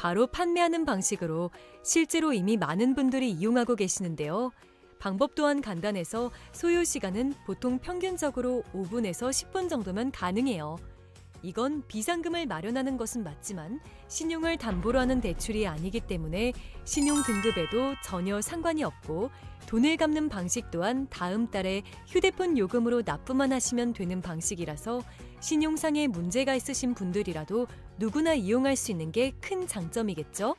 바로 판매하는 방식으로 실제로 이미 많은 분들이 이용하고 계시는데요. 방법 또한 간단해서 소요 시간은 보통 평균적으로 5분에서 10분 정도면 가능해요. 이건 비상금을 마련하는 것은 맞지만 신용을 담보로 하는 대출이 아니기 때문에 신용 등급에도 전혀 상관이 없고 돈을 갚는 방식 또한 다음 달에 휴대폰 요금으로 납부만 하시면 되는 방식이라서 신용상의 문제가 있으신 분들이라도 누구나 이용할 수 있는 게 큰 장점이겠죠?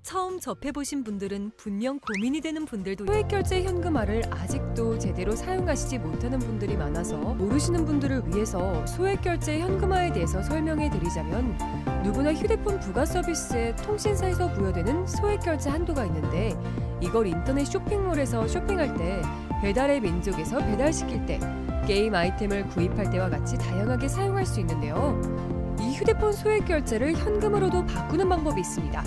처음 접해보신 분들은 분명 고민이 되는 분들도 소액결제 현금화를 아직도 제대로 사용하시지 못하는 분들이 많아서 모르시는 분들을 위해서 소액결제 현금화에 대해서 설명해 드리자면 누구나 휴대폰 부가 서비스에 통신사에서 부여되는 소액결제 한도가 있는데 이걸 인터넷 쇼핑몰에서 쇼핑할 때 배달의 민족에서 배달시킬 때 게임 아이템을 구입할 때와 같이 다양하게 사용할 수 있는데요. 이 휴대폰 소액결제를 현금으로도 바꾸는 방법이 있습니다.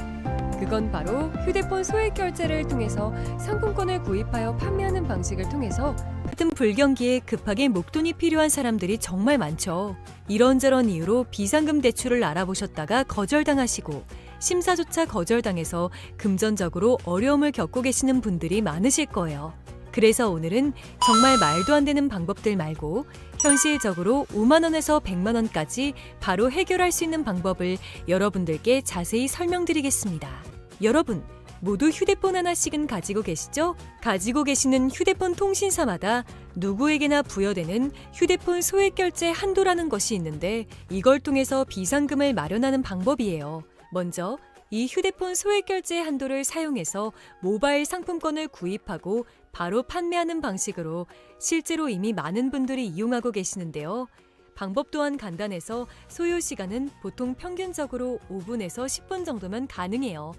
그건 바로 휴대폰 소액결제를 통해서 상품권을 구입하여 판매하는 방식을 통해서 같은 불경기에 급하게 목돈이 필요한 사람들이 정말 많죠. 이런저런 이유로 비상금 대출을 알아보셨다가 거절당하시고 심사조차 거절당해서 금전적으로 어려움을 겪고 계시는 분들이 많으실 거예요. 그래서 오늘은 정말 말도 안 되는 방법들 말고 현실적으로 5만 원에서 100만 원까지 바로 해결할 수 있는 방법을 여러분들께 자세히 설명드리겠습니다. 여러분, 모두 휴대폰 하나씩은 가지고 계시죠? 가지고 계시는 휴대폰 통신사마다 누구에게나 부여되는 휴대폰 소액결제 한도라는 것이 있는데 이걸 통해서 비상금을 마련하는 방법이에요. 먼저 이 휴대폰 소액결제 한도를 사용해서 모바일 상품권을 구입하고 바로 판매하는 방식으로 실제로 이미 많은 분들이 이용하고 계시는데요. 방법 또한 간단해서 소요 시간은 보통 평균적으로 5분에서 10분 정도면 가능해요.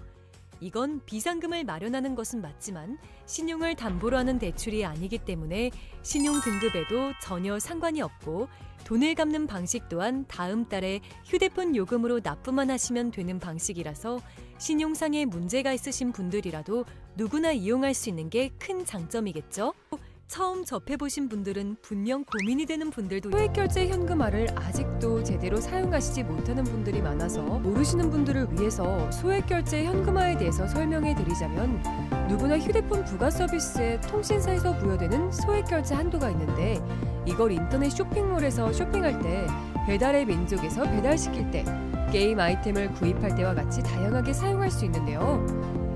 이건 비상금을 마련하는 것은 맞지만 신용을 담보로 하는 대출이 아니기 때문에 신용 등급에도 전혀 상관이 없고 돈을 갚는 방식 또한 다음 달에 휴대폰 요금으로 납부만 하시면 되는 방식이라서 신용상의 문제가 있으신 분들이라도 누구나 이용할 수 있는 게 큰 장점이겠죠? 처음 접해보신 분들은 분명 고민이 되는 분들도 소액결제 현금화를 아직도 제대로 사용하시지 못하는 분들이 많아서 모르시는 분들을 위해서 소액결제 현금화에 대해서 설명해 드리자면 누구나 휴대폰 부가 서비스에 통신사에서 부여되는 소액결제 한도가 있는데 이걸 인터넷 쇼핑몰에서 쇼핑할 때 배달의 민족에서 배달시킬 때 게임 아이템을 구입할 때와 같이 다양하게 사용할 수 있는데요.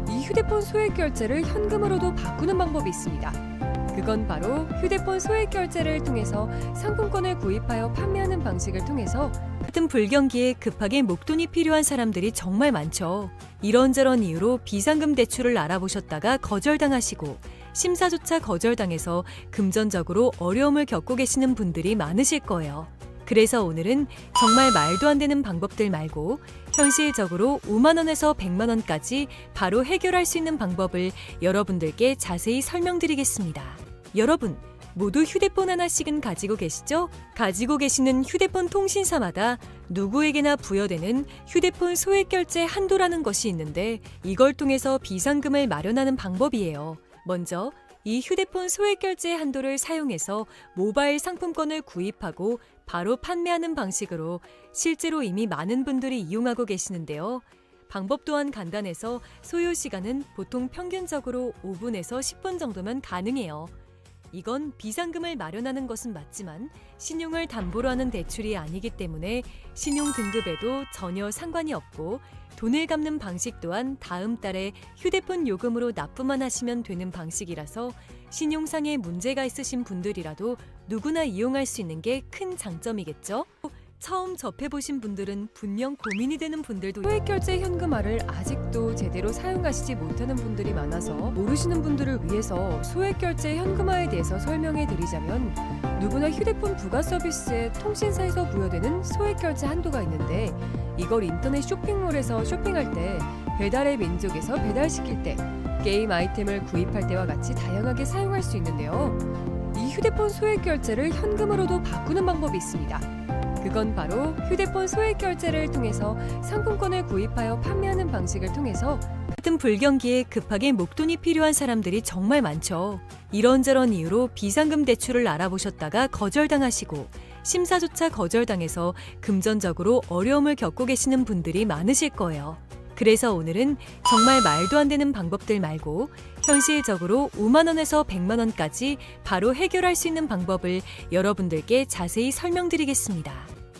이 휴대폰 소액결제를 현금으로도 바꾸는 방법이 있습니다. 그건 바로 휴대폰 소액결제를 통해서 상품권을 구입하여 판매하는 방식을 통해서 같은 불경기에 급하게 목돈이 필요한 사람들이 정말 많죠. 이런저런 이유로 비상금 대출을 알아보셨다가 거절당하시고 심사조차 거절당해서 금전적으로 어려움을 겪고 계시는 분들이 많으실 거예요. 그래서 오늘은 정말 말도 안 되는 방법들 말고 현실적으로 5만 원에서 100만 원까지 바로 해결할 수 있는 방법을 여러분들께 자세히 설명드리겠습니다. 여러분, 모두 휴대폰 하나씩은 가지고 계시죠? 가지고 계시는 휴대폰 통신사마다 누구에게나 부여되는 휴대폰 소액결제 한도라는 것이 있는데 이걸 통해서 비상금을 마련하는 방법이에요. 먼저 이 휴대폰 소액결제 한도를 사용해서 모바일 상품권을 구입하고 바로 판매하는 방식으로 실제로 이미 많은 분들이 이용하고 계시는데요. 방법 또한 간단해서 소요 시간은 보통 평균적으로 5분에서 10분 정도면 가능해요. 이건 비상금을 마련하는 것은 맞지만 신용을 담보로 하는 대출이 아니기 때문에 신용 등급에도 전혀 상관이 없고 돈을 갚는 방식 또한 다음 달에 휴대폰 요금으로 납부만 하시면 되는 방식이라서 신용상의 문제가 있으신 분들이라도 누구나 이용할 수 있는 게 큰 장점이겠죠? 처음 접해보신 분들은 분명 고민이 되는 분들도 소액결제 현금화를 아직도 제대로 사용하시지 못하는 분들이 많아서 모르시는 분들을 위해서 소액결제 현금화에 대해서 설명해 드리자면 누구나 휴대폰 부가 서비스에 통신사에서 부여되는 소액결제 한도가 있는데 이걸 인터넷 쇼핑몰에서 쇼핑할 때 배달의 민족에서 배달시킬 때 게임 아이템을 구입할 때와 같이 다양하게 사용할 수 있는데요. 이 휴대폰 소액결제를 현금으로도 바꾸는 방법이 있습니다. 그건 바로 휴대폰 소액결제를 통해서 상품권을 구입하여 판매하는 방식을 통해서 같은 불경기에 급하게 목돈이 필요한 사람들이 정말 많죠. 이런저런 이유로 비상금 대출을 알아보셨다가 거절당하시고 심사조차 거절당해서 금전적으로 어려움을 겪고 계시는 분들이 많으실 거예요. 그래서 오늘은 정말 말도 안 되는 방법들 말고 현실적으로 5만 원에서 100만 원까지 바로 해결할 수 있는 방법을 여러분들께 자세히 설명드리겠습니다.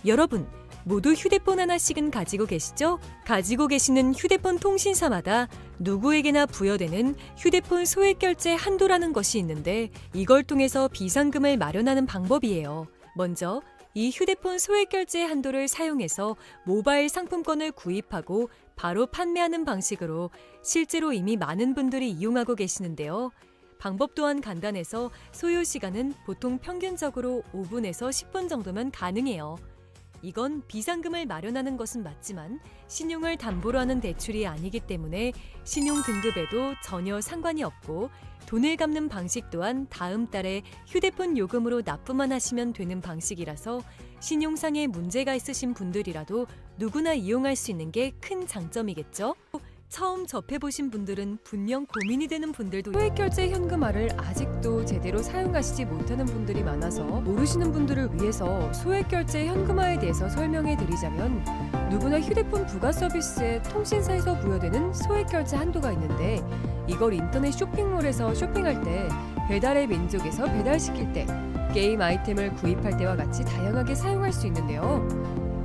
여러분, 모두 휴대폰 하나씩은 가지고 계시죠? 가지고 계시는 휴대폰 통신사마다 누구에게나 부여되는 휴대폰 소액결제 한도라는 것이 있는데 이걸 통해서 비상금을 마련하는 방법이에요. 먼저 이 휴대폰 소액결제 한도를 사용해서 모바일 상품권을 구입하고 바로 판매하는 방식으로 실제로 이미 많은 분들이 이용하고 계시는데요. 방법 또한 간단해서 소요 시간은 보통 평균적으로 5분에서 10분 정도면 가능해요. 이건 비상금을 마련하는 것은 맞지만 신용을 담보로 하는 대출이 아니기 때문에 신용 등급에도 전혀 상관이 없고 돈을 갚는 방식 또한 다음 달에 휴대폰 요금으로 납부만 하시면 되는 방식이라서 신용상에 문제가 있으신 분들이라도 누구나 이용할 수 있는 게 큰 장점이겠죠? 처음 접해보신 분들은 분명 고민이 되는 분들도 소액결제 현금화를 아직도 제대로 사용하시지 못하는 분들이 많아서 모르시는 분들을 위해서 소액결제 현금화에 대해서 설명해 드리자면 누구나 휴대폰 부가 서비스에 통신사에서 부여되는 소액결제 한도가 있는데 이걸 인터넷 쇼핑몰에서 쇼핑할 때 배달의 민족에서 배달시킬 때 게임 아이템을 구입할 때와 같이 다양하게 사용할 수 있는데요.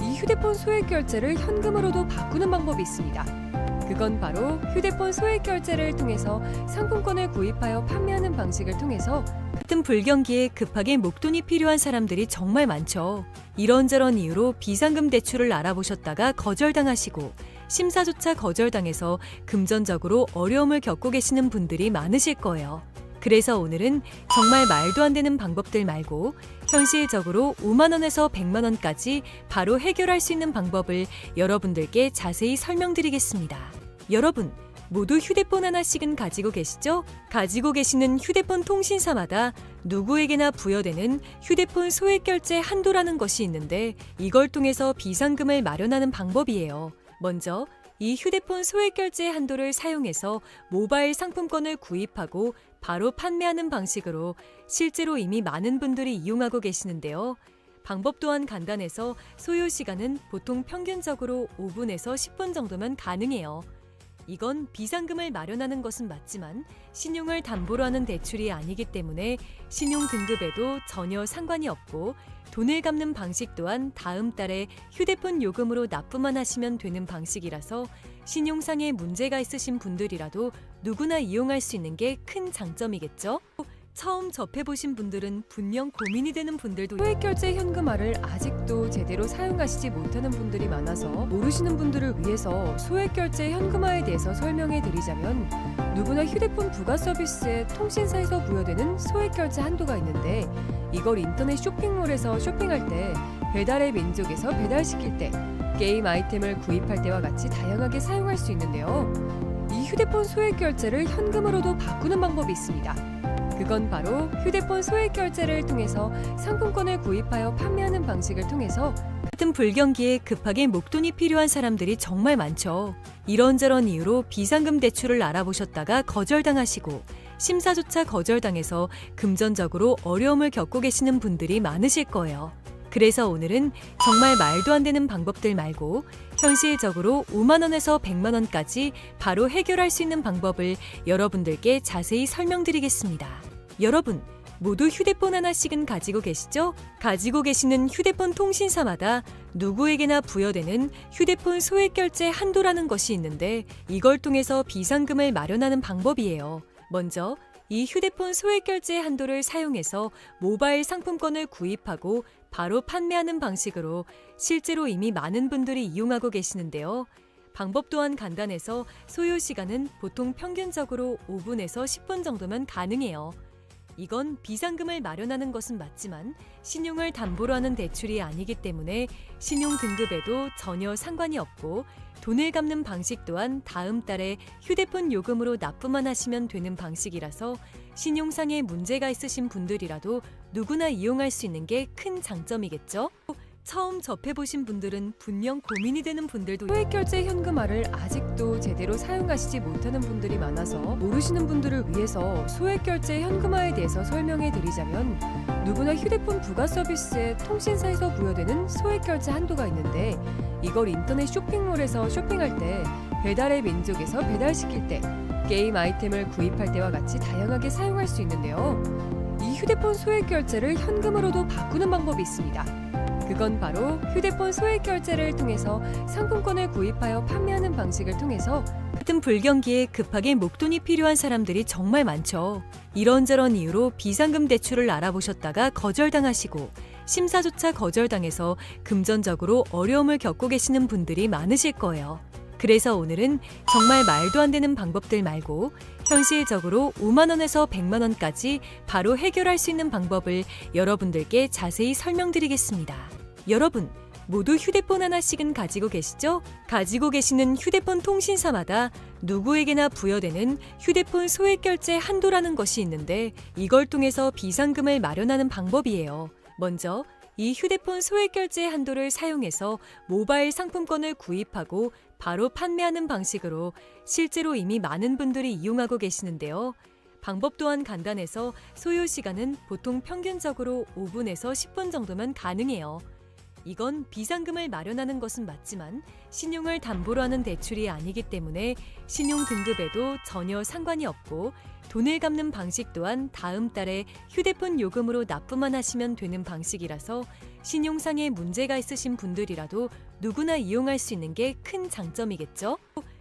이 휴대폰 소액결제를 현금으로도 바꾸는 방법이 있습니다. 그건 바로 휴대폰 소액결제를 통해서 상품권을 구입하여 판매하는 방식을 통해서 같은 불경기에 급하게 목돈이 필요한 사람들이 정말 많죠. 이런저런 이유로 비상금 대출을 알아보셨다가 거절당하시고 심사조차 거절당해서 금전적으로 어려움을 겪고 계시는 분들이 많으실 거예요. 그래서 오늘은 정말 말도 안 되는 방법들 말고 현실적으로 5만 원에서 100만 원까지 바로 해결할 수 있는 방법을 여러분들께 자세히 설명드리겠습니다. 여러분, 모두 휴대폰 하나씩은 가지고 계시죠? 가지고 계시는 휴대폰 통신사마다 누구에게나 부여되는 휴대폰 소액결제 한도라는 것이 있는데 이걸 통해서 비상금을 마련하는 방법이에요. 먼저 이 휴대폰 소액결제 한도를 사용해서 모바일 상품권을 구입하고 바로 판매하는 방식으로 실제로 이미 많은 분들이 이용하고 계시는데요. 방법 또한 간단해서 소요 시간은 보통 평균적으로 5분에서 10분 정도면 가능해요. 이건 비상금을 마련하는 것은 맞지만 신용을 담보로 하는 대출이 아니기 때문에 신용 등급에도 전혀 상관이 없고 돈을 갚는 방식 또한 다음 달에 휴대폰 요금으로 납부만 하시면 되는 방식이라서 신용상에 문제가 있으신 분들이라도 누구나 이용할 수 있는 게 큰 장점이겠죠? 처음 접해보신 분들은 분명 고민이 되는 분들도 소액결제 현금화를 아직도 제대로 사용하시지 못하는 분들이 많아서 모르시는 분들을 위해서 소액결제 현금화에 대해서 설명해 드리자면 누구나 휴대폰 부가 서비스에 통신사에서 부여되는 소액결제 한도가 있는데 이걸 인터넷 쇼핑몰에서 쇼핑할 때 배달의 민족에서 배달시킬 때 게임 아이템을 구입할 때와 같이 다양하게 사용할 수 있는데요. 이 휴대폰 소액결제를 현금으로도 바꾸는 방법이 있습니다. 그건 바로 휴대폰 소액결제를 통해서 상품권을 구입하여 판매하는 방식을 통해서 같은 불경기에 급하게 목돈이 필요한 사람들이 정말 많죠. 이런저런 이유로 비상금 대출을 알아보셨다가 거절당하시고 심사조차 거절당해서 금전적으로 어려움을 겪고 계시는 분들이 많으실 거예요. 그래서 오늘은 정말 말도 안 되는 방법들 말고 현실적으로 5만 원에서 100만 원까지 바로 해결할 수 있는 방법을 여러분들께 자세히 설명드리겠습니다. 여러분, 모두 휴대폰 하나씩은 가지고 계시죠? 가지고 계시는 휴대폰 통신사마다 누구에게나 부여되는 휴대폰 소액결제 한도라는 것이 있는데 이걸 통해서 비상금을 마련하는 방법이에요. 먼저 이 휴대폰 소액결제 한도를 사용해서 모바일 상품권을 구입하고 바로 판매하는 방식으로 실제로 이미 많은 분들이 이용하고 계시는데요. 방법 또한 간단해서 소요 시간은 보통 평균적으로 5분에서 10분 정도면 가능해요. 이건 비상금을 마련하는 것은 맞지만 신용을 담보로 하는 대출이 아니기 때문에 신용 등급에도 전혀 상관이 없고 돈을 갚는 방식 또한 다음 달에 휴대폰 요금으로 납부만 하시면 되는 방식이라서 신용상에 문제가 있으신 분들이라도 누구나 이용할 수 있는 게 큰 장점이겠죠? 처음 접해보신 분들은 분명 고민이 되는 분들도 소액결제 현금화를 아직도 제대로 사용하시지 못하는 분들이 많아서 모르시는 분들을 위해서 소액결제 현금화에 대해서 설명해 드리자면 누구나 휴대폰 부가 서비스에 통신사에서 부여되는 소액결제 한도가 있는데 이걸 인터넷 쇼핑몰에서 쇼핑할 때 배달의 민족에서 배달시킬 때, 게임 아이템을 구입할 때와 같이 다양하게 사용할 수 있는데요. 이 휴대폰 소액 결제를 현금으로도 바꾸는 방법이 있습니다. 그건 바로 휴대폰 소액 결제를 통해서 상품권을 구입하여 판매하는 방식을 통해서 같은 불경기에 급하게 목돈이 필요한 사람들이 정말 많죠. 이런저런 이유로 비상금 대출을 알아보셨다가 거절당하시고 심사조차 거절당해서 금전적으로 어려움을 겪고 계시는 분들이 많으실 거예요. 그래서 오늘은 정말 말도 안 되는 방법들 말고 현실적으로 5만 원에서 100만 원까지 바로 해결할 수 있는 방법을 여러분들께 자세히 설명드리겠습니다. 여러분, 모두 휴대폰 하나씩은 가지고 계시죠? 가지고 계시는 휴대폰 통신사마다 누구에게나 부여되는 휴대폰 소액 결제 한도라는 것이 있는데 이걸 통해서 비상금을 마련하는 방법이에요. 먼저 이 휴대폰 소액 결제 한도를 사용해서 모바일 상품권을 구입하고 바로 판매하는 방식으로 실제로 이미 많은 분들이 이용하고 계시는데요. 방법 또한 간단해서 소요 시간은 보통 평균적으로 5분에서 10분 정도면 가능해요. 이건 비상금을 마련하는 것은 맞지만 신용을 담보로 하는 대출이 아니기 때문에 신용 등급에도 전혀 상관이 없고 돈을 갚는 방식 또한 다음 달에 휴대폰 요금으로 납부만 하시면 되는 방식이라서 신용상에 문제가 있으신 분들이라도 누구나 이용할 수 있는 게 큰 장점이겠죠?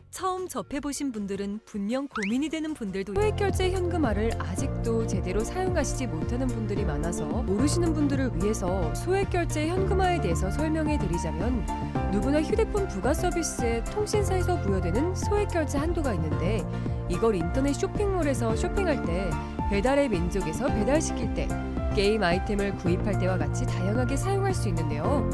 처음 접해보신 분들은 분명 고민이 되는 분들도 소액결제 현금화를 아직도 제대로 사용하시지 못하는 분들이 많아서 모르시는 분들을 위해서 소액결제 현금화에 대해서 설명해 드리자면 누구나 휴대폰 부가 서비스에 통신사에서 부여되는 소액결제 한도가 있는데 이걸 인터넷 쇼핑몰에서 쇼핑할 때 배달의 민족에서 배달시킬 때 게임 아이템을 구입할 때와 같이 다양하게 사용할 수 있는데요.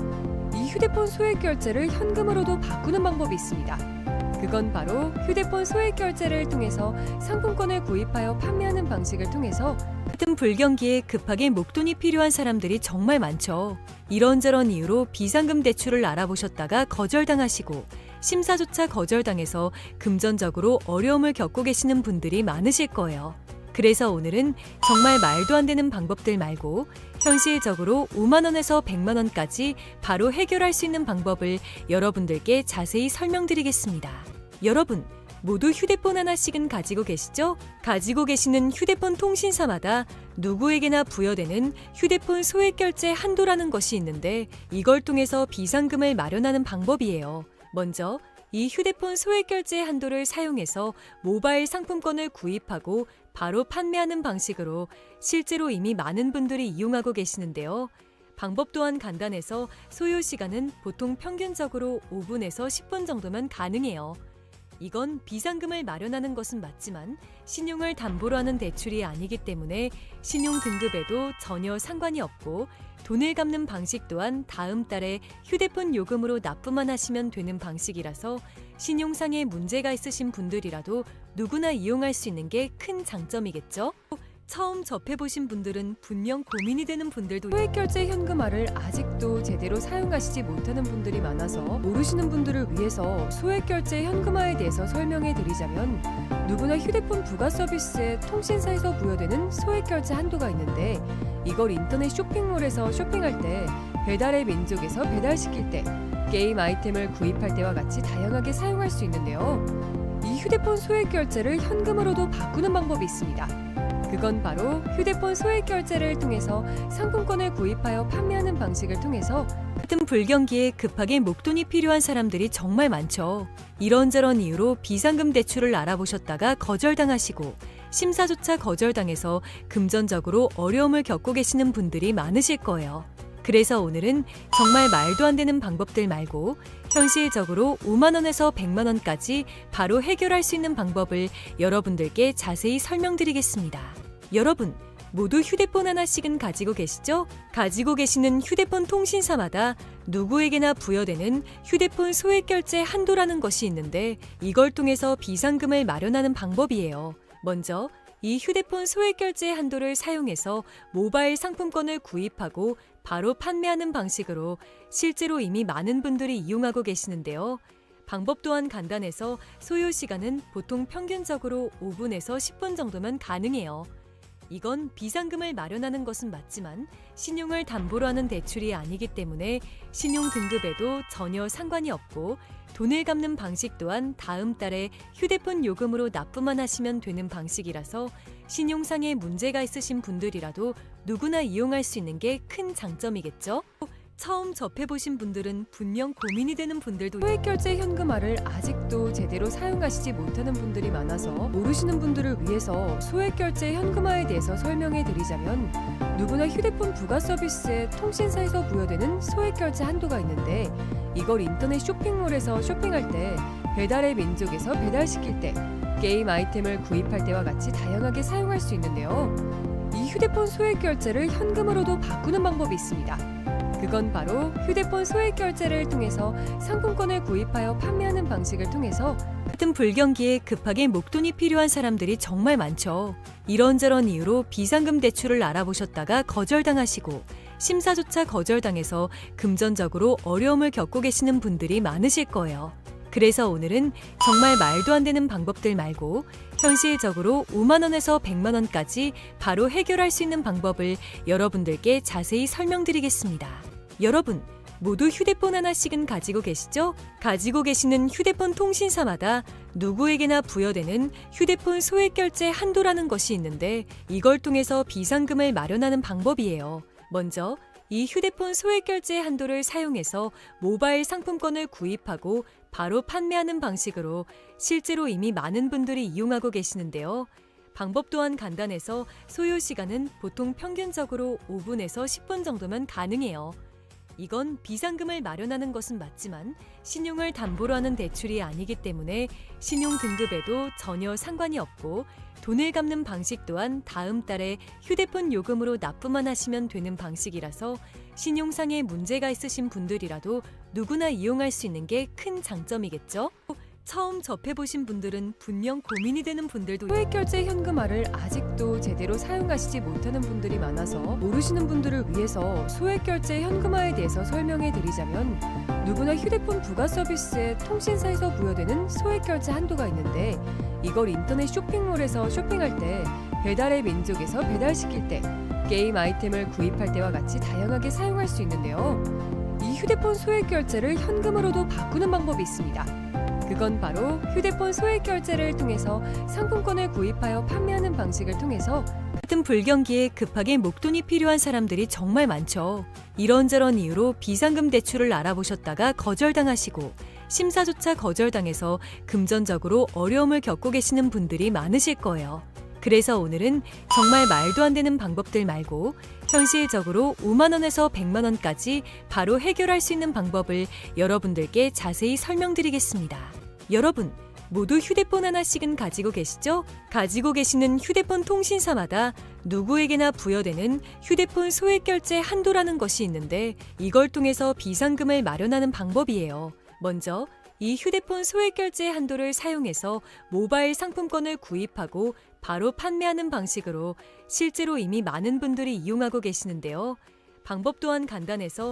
이 휴대폰 소액결제를 현금으로도 바꾸는 방법이 있습니다. 그건 바로 휴대폰 소액 결제를 통해서 상품권을 구입하여 판매하는 방식을 통해서 같은 불경기에 급하게 목돈이 필요한 사람들이 정말 많죠. 이런저런 이유로 비상금 대출을 알아보셨다가 거절당하시고 심사조차 거절당해서 금전적으로 어려움을 겪고 계시는 분들이 많으실 거예요. 그래서 오늘은 정말 말도 안 되는 방법들 말고 현실적으로 5만 원에서 100만 원까지 바로 해결할 수 있는 방법을 여러분들께 자세히 설명드리겠습니다. 여러분, 모두 휴대폰 하나씩은 가지고 계시죠? 가지고 계시는 휴대폰 통신사마다 누구에게나 부여되는 휴대폰 소액 결제 한도라는 것이 있는데 이걸 통해서 비상금을 마련하는 방법이에요. 먼저 이 휴대폰 소액 결제 한도를 사용해서 모바일 상품권을 구입하고 바로 판매하는 방식으로 실제로 이미 많은 분들이 이용하고 계시는데요. 방법 또한 간단해서 소요 시간은 보통 평균적으로 5분에서 10분 정도면 가능해요. 이건 비상금을 마련하는 것은 맞지만 신용을 담보로 하는 대출이 아니기 때문에 신용 등급에도 전혀 상관이 없고 돈을 갚는 방식 또한 다음 달에 휴대폰 요금으로 납부만 하시면 되는 방식이라서 신용상에 문제가 있으신 분들이라도 누구나 이용할 수 있는 게 큰 장점이겠죠? 처음 접해보신 분들은 분명 고민이 되는 분들도 소액결제 현금화를 아직도 제대로 사용하시지 못하는 분들이 많아서 모르시는 분들을 위해서 소액결제 현금화에 대해서 설명해 드리자면 누구나 휴대폰 부가 서비스에 통신사에서 부여되는 소액결제 한도가 있는데 이걸 인터넷 쇼핑몰에서 쇼핑할 때 배달의 민족에서 배달시킬 때 게임 아이템을 구입할 때와 같이 다양하게 사용할 수 있는데요. 이 휴대폰 소액결제를 현금으로도 바꾸는 방법이 있습니다. 그건 바로 휴대폰 소액 결제를 통해서 상품권을 구입하여 판매하는 방식을 통해서 같은 불경기에 급하게 목돈이 필요한 사람들이 정말 많죠. 이런저런 이유로 비상금 대출을 알아보셨다가 거절당하시고 심사조차 거절당해서 금전적으로 어려움을 겪고 계시는 분들이 많으실 거예요. 그래서 오늘은 정말 말도 안 되는 방법들 말고 현실적으로 5만 원에서 100만 원까지 바로 해결할 수 있는 방법을 여러분들께 자세히 설명드리겠습니다. 여러분, 모두 휴대폰 하나씩은 가지고 계시죠? 가지고 계시는 휴대폰 통신사마다 누구에게나 부여되는 휴대폰 소액 결제 한도라는 것이 있는데 이걸 통해서 비상금을 마련하는 방법이에요. 먼저 이 휴대폰 소액 결제 한도를 사용해서 모바일 상품권을 구입하고 바로 판매하는 방식으로 실제로 이미 많은 분들이 이용하고 계시는데요. 방법 또한 간단해서 소요 시간은 보통 평균적으로 5분에서 10분 정도면 가능해요. 이건 비상금을 마련하는 것은 맞지만 신용을 담보로 하는 대출이 아니기 때문에 신용 등급에도 전혀 상관이 없고 돈을 갚는 방식 또한 다음 달에 휴대폰 요금으로 납부만 하시면 되는 방식이라서 신용상에 문제가 있으신 분들이라도 누구나 이용할 수 있는 게 큰 장점이겠죠? 처음 접해보신 분들은 분명 고민이 되는 분들도 소액결제 현금화를 아직도 제대로 사용하시지 못하는 분들이 많아서 모르시는 분들을 위해서 소액결제 현금화에 대해서 설명해 드리자면 누구나 휴대폰 부가 서비스에 통신사에서 부여되는 소액결제 한도가 있는데 이걸 인터넷 쇼핑몰에서 쇼핑할 때 배달의 민족에서 배달시킬 때 게임 아이템을 구입할 때와 같이 다양하게 사용할 수 있는데요. 이 휴대폰 소액결제를 현금으로도 바꾸는 방법이 있습니다. 그건 바로 휴대폰 소액결제를 통해서 상품권을 구입하여 판매하는 방식을 통해서 같은 불경기에 급하게 목돈이 필요한 사람들이 정말 많죠. 이런저런 이유로 비상금 대출을 알아보셨다가 거절당하시고 심사조차 거절당해서 금전적으로 어려움을 겪고 계시는 분들이 많으실 거예요. 그래서 오늘은 정말 말도 안 되는 방법들 말고 현실적으로 5만 원에서 100만 원까지 바로 해결할 수 있는 방법을 여러분들께 자세히 설명드리겠습니다. 여러분, 모두 휴대폰 하나씩은 가지고 계시죠? 가지고 계시는 휴대폰 통신사마다 누구에게나 부여되는 휴대폰 소액결제 한도라는 것이 있는데 이걸 통해서 비상금을 마련하는 방법이에요. 먼저 이 휴대폰 소액결제 한도를 사용해서 모바일 상품권을 구입하고 바로 판매하는 방식으로 실제로 이미 많은 분들이 이용하고 계시는데요. 방법 또한 간단해서 소요 시간은 보통 평균적으로 5분에서 10분 정도면 가능해요. 이건 비상금을 마련하는 것은 맞지만 신용을 담보로 하는 대출이 아니기 때문에 신용 등급에도 전혀 상관이 없고 돈을 갚는 방식 또한 다음 달에 휴대폰 요금으로 납부만 하시면 되는 방식이라서 신용상에 문제가 있으신 분들이라도 누구나 이용할 수 있는 게 큰 장점이겠죠? 처음 접해보신 분들은 분명 고민이 되는 분들도 소액결제 현금화를 아직도 제대로 사용하시지 못하는 분들이 많아서 모르시는 분들을 위해서 소액결제 현금화에 대해서 설명해 드리자면 누구나 휴대폰 부가 서비스에 통신사에서 부여되는 소액결제 한도가 있는데 이걸 인터넷 쇼핑몰에서 쇼핑할 때 배달의 민족에서 배달시킬 때 게임 아이템을 구입할 때와 같이 다양하게 사용할 수 있는데요. 이 휴대폰 소액결제를 현금으로도 바꾸는 방법이 있습니다. 그건 바로 휴대폰 소액결제를 통해서 상품권을 구입하여 판매하는 방식을 통해서 같은 불경기에 급하게 목돈이 필요한 사람들이 정말 많죠. 이런저런 이유로 비상금 대출을 알아보셨다가 거절당하시고 심사조차 거절당해서 금전적으로 어려움을 겪고 계시는 분들이 많으실 거예요. 그래서 오늘은 정말 말도 안 되는 방법들 말고 현실적으로 5만 원에서 100만 원까지 바로 해결할 수 있는 방법을 여러분들께 자세히 설명드리겠습니다. 여러분, 모두 휴대폰 하나씩은 가지고 계시죠? 가지고 계시는 휴대폰 통신사마다 누구에게나 부여되는 휴대폰 소액결제 한도라는 것이 있는데 이걸 통해서 비상금을 마련하는 방법이에요. 먼저 이 휴대폰 소액결제 한도를 사용해서 모바일 상품권을 구입하고 바로 판매하는 방식으로 실제로 이미 많은 분들이 이용하고 계시는데요. 방법 또한 간단해서